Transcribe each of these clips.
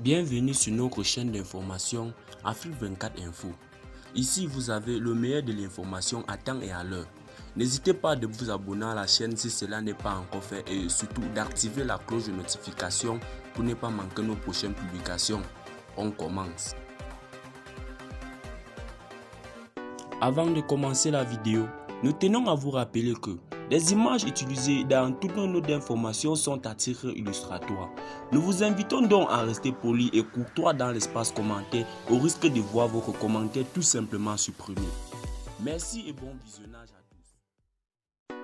Bienvenue sur notre chaîne d'information Afrique 24 Info. Ici, vous avez le meilleur de l'information à temps et à l'heure. N'hésitez pas de vous abonner à la chaîne si cela n'est pas encore fait et surtout d'activer la cloche de notification pour ne pas manquer nos prochaines publications. On commence. Avant de commencer la vidéo, nous tenons à vous rappeler que les images utilisées dans toutes nos notes d'information sont à titre illustratoire. Nous vous invitons donc à rester poli et courtois dans l'espace commentaire au risque de voir votre commentaire tout simplement supprimé. Merci et bon visionnage à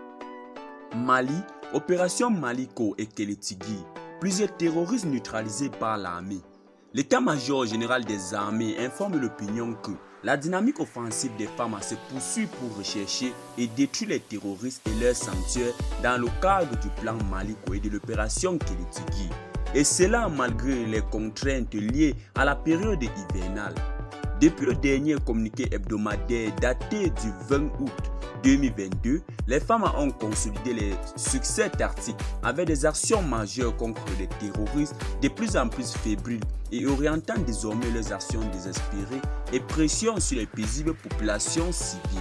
tous. Mali, opération Maliko et Kélétigui, plusieurs terroristes neutralisés par l'armée. L'état-major général des armées informe l'opinion que la dynamique offensive des FARDC se poursuit pour rechercher et détruire les terroristes et leurs sanctuaires dans le cadre du plan Maliko et de l'opération Kélétigui. Et cela malgré les contraintes liées à la période hivernale. Depuis le dernier communiqué hebdomadaire daté du 20 août 2022, les femmes ont consolidé les succès tactiques avec des actions majeures contre les terroristes de plus en plus fébriles et orientant désormais leurs actions désespérées et pression sur les paisibles populations civiles.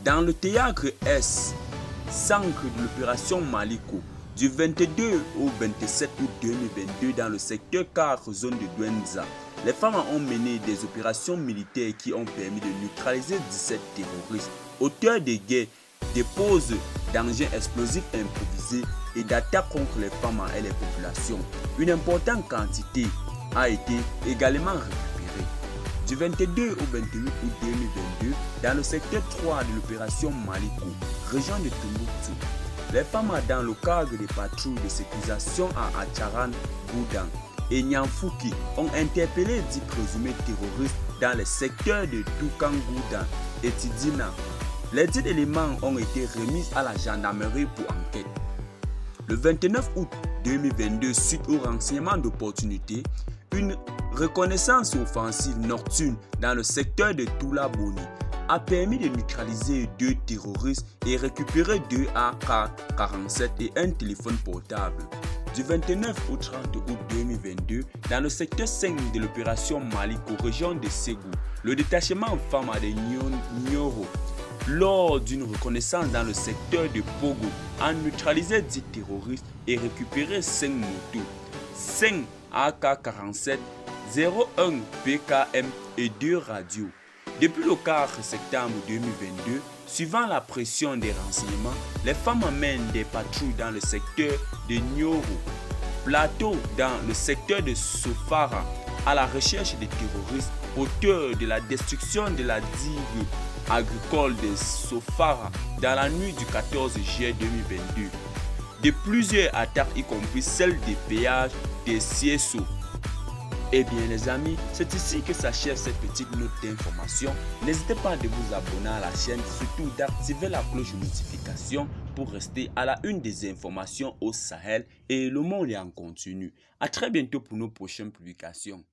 Dans le théâtre S, centre de l'opération Maliko, du 22 au 27 août 2022 dans le secteur 4 zone de Douentza, les femmes ont mené des opérations militaires qui ont permis de neutraliser 17 terroristes, auteurs de guerres, de poses d'engins explosifs improvisés et d'attaques contre les femmes et les populations. Une importante quantité a été également récupérée. Du 22 au 28 août 2022, dans le secteur 3 de l'opération Maliko, région de Tombouctou, les femmes dans le cadre des patrouilles de sécurisation à Acharan, Goudan et Nyamfouki ont interpellé 10 présumés terroristes dans les secteurs de Toukan-Goudan et Tidina. Les 10 éléments ont été remis à la gendarmerie pour enquête. Le 29 août 2022, suite au renseignement d'opportunité, une reconnaissance offensive nocturne dans le secteur de Toula-Boni a permis de neutraliser 2 terroristes et récupérer 2 AK-47 et un téléphone portable. Du 29 au 30 août 2022, dans le secteur 5 de l'opération Maliko, région de Ségou, le détachement Fama de Nyoro, lors d'une reconnaissance dans le secteur de Pogo, a neutralisé 10 terroristes et récupéré 5 motos, 5 AK-47, 01 PKM et 2 radios. Depuis le 4 septembre 2022, suivant la pression des renseignements, les femmes mènent des patrouilles dans le secteur de Nyoro, Plateau dans le secteur de Sofara, à la recherche des terroristes auteurs de la destruction de la digue agricole de Sofara dans la nuit du 14 juillet 2022, de plusieurs attaques y compris celle des péages de Sieso. Eh bien les amis, c'est ici que s'achève cette petite note d'information. N'hésitez pas à vous abonner à la chaîne, surtout d'activer la cloche de notification pour rester à la une des informations au Sahel et le monde est en continu. À très bientôt pour nos prochaines publications.